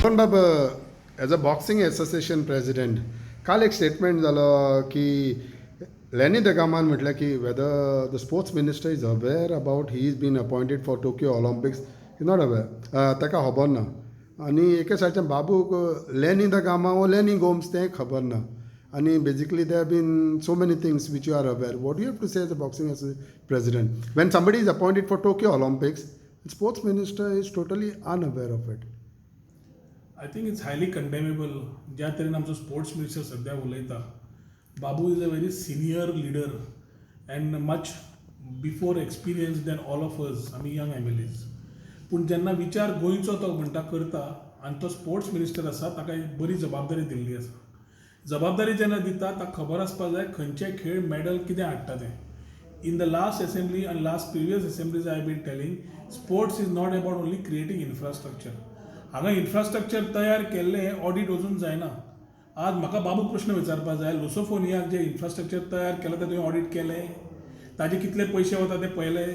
पण बाब as a boxing association president काल एक स्टेटमेंट जालो की लेनी दगामान म्हटलें की whether the sports minister is aware about he is been appointed for Tokyo Olympics is not aware ताका खबर ना आनी एके सायडच्यान बाबूक लेनी द गामा वो लेनी गोम्स तें खबर ना आनी basically they have been so many things which you are aware what you have to say as a boxing president when somebody is appointed for Tokyo Olympics sports minister is totally unaware of it. I think it's highly condemnable ज्या तरेन आमचो sports minister सद्या उलयता. Babu is a very senior leader and much before experience than all of us. आमी young MLAs. पूण जेन्ना विचार गोंयचो तो म्हणटा करता आनी तो स्पोर्ट्स मिनिस्टर आसा ताका एक बरी जबाबदारी दिल्ली आसा. जबाबदारी जेन्ना दिता ताका खबर आसपाक जाय खंयचे खेळ मेडल कितें हाडटा तें. इन द लास्ट असेंब्ली आनी last previous assemblies I been telling sports is not about only creating infrastructure. हांगा इन्फ्रास्ट्रक्चर तयार केल्लें ऑडिट अजून जायना. आज म्हाका बाबूक प्रश्न विचारपाक जाय लुसोफोनियाक जे इन्फ्रास्ट्रक्चर तयार केलें तें तुवें ऑडिट केलें. ताजे कितले पयशे वता ते पळयले.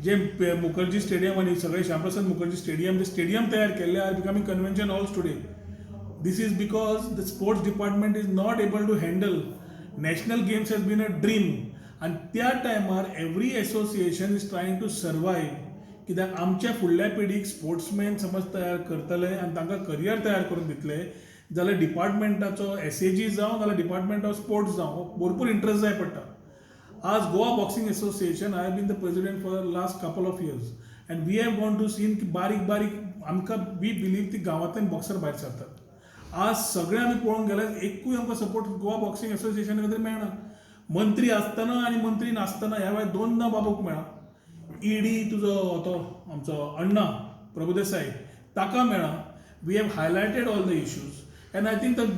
जे मुखर्जी स्टेडियम आनी सगळे श्यामप्रसाद मुखर्जी स्टेडियम जे स्टेडियम तयार केल्ले are becoming convention halls today. This is because the sports department is not able to handle. National games has been a dream आनी त्या टायमार every association is trying to survive. कित्याक आमच्या फुडल्या पिढीक स्पोर्ट्समॅन समज तयार करतले आनी तांकां करियर तयार करून दितले जाल्यार डिपार्टमेंटाचो एसएजी जावं नाजाल्यार डिपार्टमेंट ऑफ स्पोर्ट्स जावं भरपूर इंट्रस्ट जाय पडटा. आज Goa boxing association I have been the president for last couple of years and we have gone to seen की बारीक बारीक आमकां वी बिलीव ती गांवांतल्यान बॉक्सर भायर सरतात. आज सगळे आमी पळोवंक गेल्यार एकूय आमकां सपोर्ट गोवा बॉक्सिंग एसोसिएशना खातीर मेळना. मंत्री आसतना आनी मंत्री नासतना ह्या वेळार दोनदा बाबूक मेळ्ळा. ईडी तुजो तो आमचो अण्णा प्रभुदेसाय ताका मेळ्ळा. We have highlighted all the issues and I think that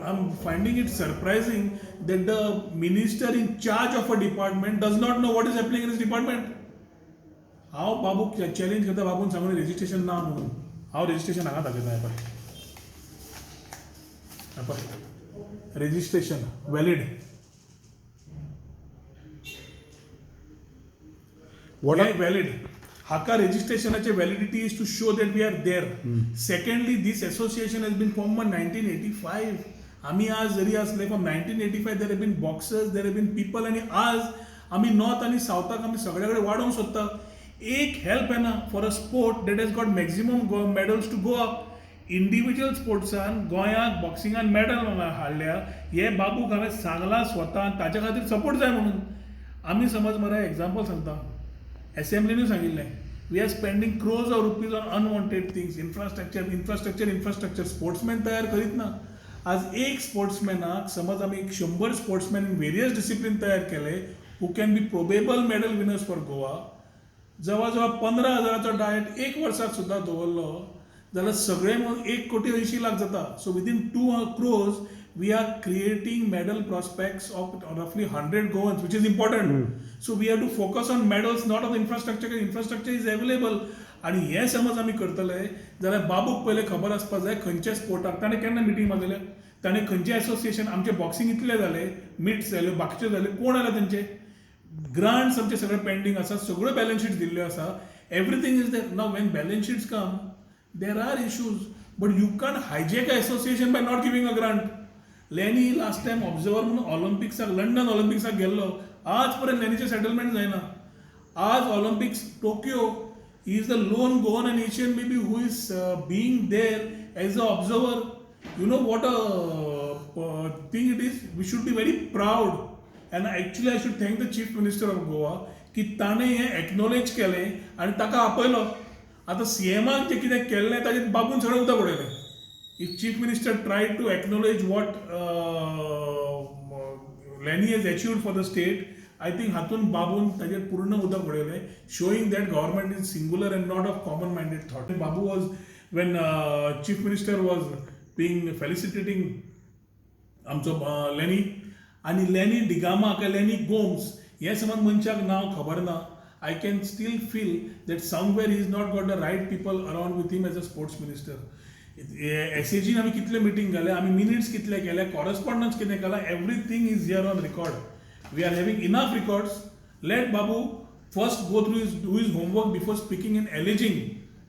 I'm finding it surprising that the minister in charge of a department does not know what is happening in his department. हांव बाबूक challenge करता बाबून सांगून registration ना म्हणून हांव registration हांगा दाखयता. पळय registration valid. What are valid? Haka registrationache validity is to show that we are there. Secondly, this association has been formed in 1985. आम्ही आज जरी असले from 1985 there have been boxers, there have been people आणि आज आम्ही north आणि साऊथाक आम्ही सगळ्याकडे वाढवूंक सोदता. एक हेल्प येना for a sport that has got maximum medals to go up. Individual स्पोर्ट्सान गोंयाक बॉक्सिंगान मेडल हाडल्या हे बाबूक हांवें सांगलां स्वता ताच्या खातीर सपोर्ट जाय म्हणून. आमी समज मरे एक्झाम्पल सांगता असेंब्लीनूय सांगिल्लें we are spending crores of rupees on unwanted things. Infrastructure sportsman तयार करीत ना. आज एक स्पोर्ट्समॅनाक समज आमी 100 स्पोर्ट्समॅन इन वेरियस डिसिप्लीन तयार केले who can be probable medal winners for Goa. जवळ जवळ 15,000चा डायट एक वर्साक सुद्दां दवरलो जाल्यार सगळे म्हणून 1,80,00,000 जाता. So within 2 crores we are creating medal prospects of roughly 100 Goans, which is important. So we have to focus on medals, not on the infrastructure. Infrastructure is available. आणि हे समज आमी करतले जाल्यार बाबूक पयले खबर आसपाक जाय खंयच्या स्पोर्टाक ताणें केन्ना मिटींग मागयल्या ताणें खंयचे एसोसिएशन आमचे बॉक्सिंग इतले जाले मिट्स जाले बाकीचे जाले कोण आले तेंचे ग्रांट्स आमचे सगळे पेंडींग आसा सगळ्यो बॅलन्स शीट्स दिल्ल्यो आसा. Everything is there. Now when balance sheets come there are issues but you can hijack a association by not giving a grant. Lenny last time observer म्हणून ऑलिम्पिक्साक लंडन ऑलिम्पिक्साक गेल्लो आज पर्यंत लेनीचे सेटलमेंट जायना. आज Olympics Tokyo he is the lone Goan and Asian baby who is being there as a observer. You know what a thing it is. We should be very proud and actually I should thank the chief minister of Goa की ताणें हें acknowledge केलें आनी ताका आपयलो. आतां सीएमाक जें कितें केल्लें ताजेर बाबून सगळें उदक उडयलें. If Chief Minister tried to acknowledge what Lenny has achieved for the state, I think Hatun Babun ताजेर पूर्ण उदक उडयलें, showing that government is singular and not of common-minded thought. Babu was, when Chief Minister was being felicitating आमचो Lenny, आणि Lenny Digama काय Lenny Gomes हे समज मनशाक नाव खबर ना. I can still feel that somewhere he has not got the right people around with him as a sports minister. एसएजीन आमी कितले मिटींग केले आमी मिनिट्स कितले केले कॉरस्पॉन्डन्स कितें केला everything is here on record. We are having enough records. Let Babu first go through do his homework before speaking and alleging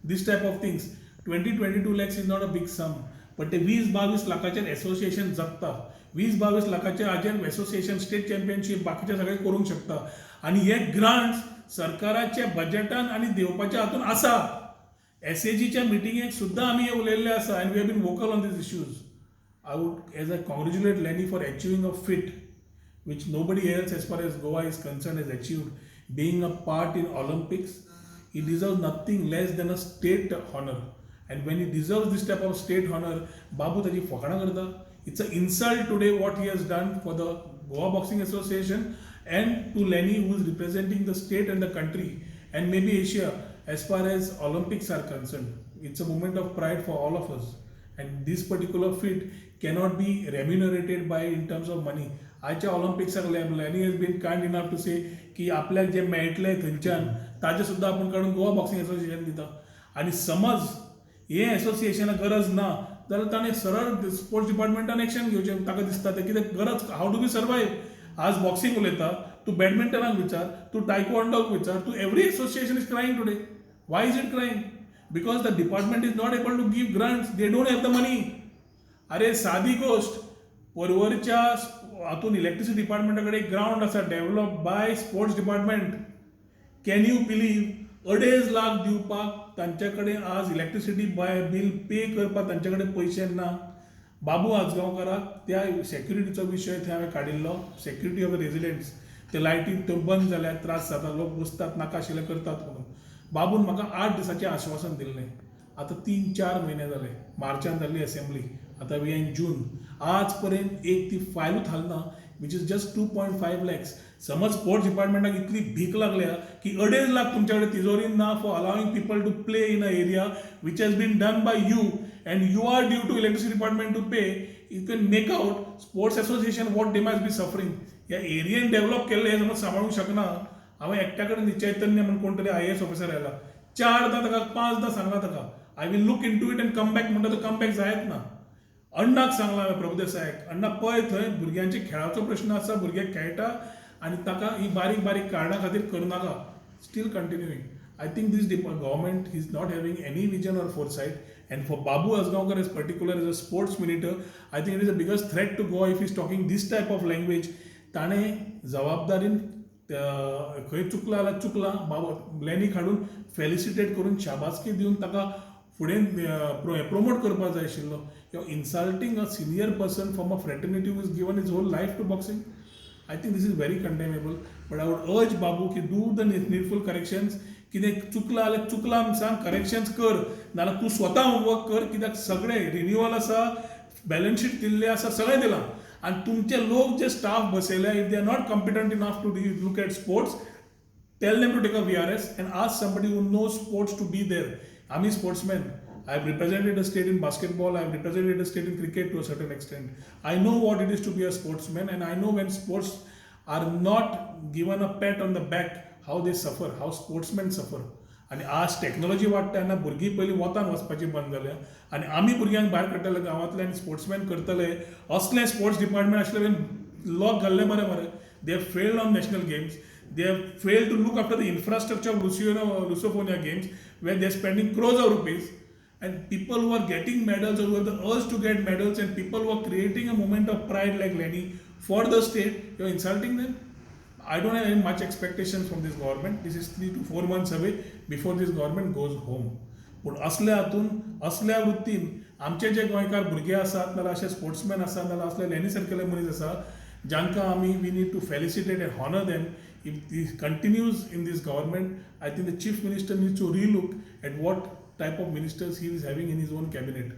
this type of things. 20-22 lakhs is not a big sum. पण ते 20-22 लाखाचेर association जगता. 20-22 लाखाचे हाजेर association state championship बाकीचे सगळे करूंक शकता. आणि हे ग्रांट्स सरकाराच्या बजेटान आणि दिवपाच्या हातून आसा. SAGच्या मिटिंगेक सुद्धा आम्ही हे उलयल्ले आसा and we have been vocal on these issues. I would, as I congratulate Lenny for achieving a feat which nobody else as far as Goa is concerned has achieved, being a part in Olympics. He deserves nothing less than a state honor. And when he deserves this type of state honor, Babu taji फकाणा करता. It's an insult today what he has done for the Goa Boxing Association and to Lenny who is representing the state and the country and maybe Asia as far as Olympics are concerned. It's a moment of pride for all of us. And this particular feat cannot be remunerated by in terms of money. आजच्या ऑलिम्पिक्साक Lenny has been kind enough to say की आपल्याक जे मेळटले थंयच्यान ताजे सुद्धा आपण काडून गोवा बॉक्सिंग एसोसिएशन दिता. आणि समज हे एसोसिएशनाक गरज ना जाल्यार ताणें सरळ स्पोर्ट्स डिपार्टमेंटान एक्शन घेवचें. ताका दिसता ते कितें गरज हाऊ डू बी सर्वायव. आज बॉक्सिंग उलयता, तूं बॅडमिंटनाक विचार, तूं टायकोंडोक विचार, तूं every association is crying today. Why is it crying? Because the department is not able to give grants. They don't have the money. अरे साधी गोष्ट, परवरच्या हातून इलेक्ट्रिसिटी डिपार्टमेंटाकडे एक ग्राउंड आसा develop by sports department. Can you believe 2.5 lakh दिवपाक तांचे कडेन आज इलेक्ट्रिसिटी बील पे करपाक तांचे कडेन पयशे ना. बाबू आजगांवकाराक त्या सेक्युरिटीचो विशय थंय हांवें काडिल्लो. सेक्युरिटी ऑफ द रेजिडेंट्स, ते लायटी त्यो बंद जाल्यात, त्रास जाता, लोक बसतात, नाका आशिल्लें करतात म्हणून. बाबून म्हाका 8 दिसाचें आश्वासन दिल्लें. आतां 3-4 म्हयने जाले. मार्चान जाल्ली असेंब्ली, आतां वी इन जून. आज पर्यंत एक ती फायलूच हालना, विच इज जस्ट 2.5 lakhs. समज स्पोर्ट्स डिपार्टमेंटाक इतली भीक लागल्या की 2.5 लाख तुमच्या कडेन तिजोरीन ना for allowing people to play in a area which has been done by you and you are due to electricity department to pay. You can make out sports association what they must be suffering. ह्या एरियेन develop केल्ले हे समज सांबाळूंक शकना. हांवें एकट्या कडेन चैतन्य म्हणून कोण तरी IAS ऑफिसर आयला, 4दां ताका 5दां सांगला ताका I will look into it and come back म्हणटा तो कम बॅक जायत ना. अण्णाक सांगला हांवें प्रभुदेसायाक, अण्णा पळय थंय भुरग्यांचे खेळाचो प्रश्न आसा, भुरगे खेळटा आनी ताका ही बारीक बारीक कारणां खातीर करनाका. Still continuing. I think this government is not having any vision or foresight and for Babu Ajgaonkar as particular as a sports minister I think it is a biggest threat to Goa if is talking this type of language. ताणें जबाबदारीन खंय चुकला जाल्यार चुकला. बाबा लॅनी हाडून felicitate करून शाबासकी दिवन ताका फुडें प्रमोट करपाक जाय आशिल्लो. You insulting a senior person from a fraternity who is given is whole life to boxing. I think this is very condemnable. But I would urge Babu की डू द नीडफूल करेक्शन्स. कितें चुकला जाल्यार चुकला म्हूण सांग, करेक्शन्स कर. नाल्यार तूं स्वता होमवर्क कर, कित्याक सगळें रिन्युअल आसा, बॅलन्स शीट दिल्लें आसा, सगळें दिलां. आनी तुमचे लोक जे स्टाफ बसयले, if they are not competent enough to look at sports, tell them to take a VRS and ask somebody who knows sports to be there. I'm a sportsman. I've represented a state in basketball. I've represented a state in cricket to a certain extent. I know what it is to be a sportsman, and I know when sports are not given a pat on the back, how they suffer, how sportsmen suffer. आणि आज technology वाडटा तेन्ना भुरगीं पयलीं वतान वचपाची बंद जाल्या आनी आमी भुरग्यांक भायर काडटले गांवांतले आनी स्पोर्ट्समॅन करतले. असले स्पोर्ट्स डिपार्टमेंट आसले लॉक घाल्ले मरे they have failed on national games. They have failed to look after the infrastructure of Lusophobia games where they are spending crores of rupees, and people who are getting medals or who have the urge to get medals and people who are creating a moment of pride like Lenny for the state, you are insulting them. I don't have any much expectations from this government. This is 3 to 4 months away before this government goes home. पूण असल्या हातून असल्या वृत्तीन आमचे जे गोंयकार भुरगे आसात नाल्यार अशे स्पोर्ट्समॅन आसात नाल्यार असले लॅनी सारकेले मनीस आसा जांकां आमी we need to felicitate and honour them. If this continues in this government, I think the chief minister needs to relook at what type of ministers he is having in his own cabinet.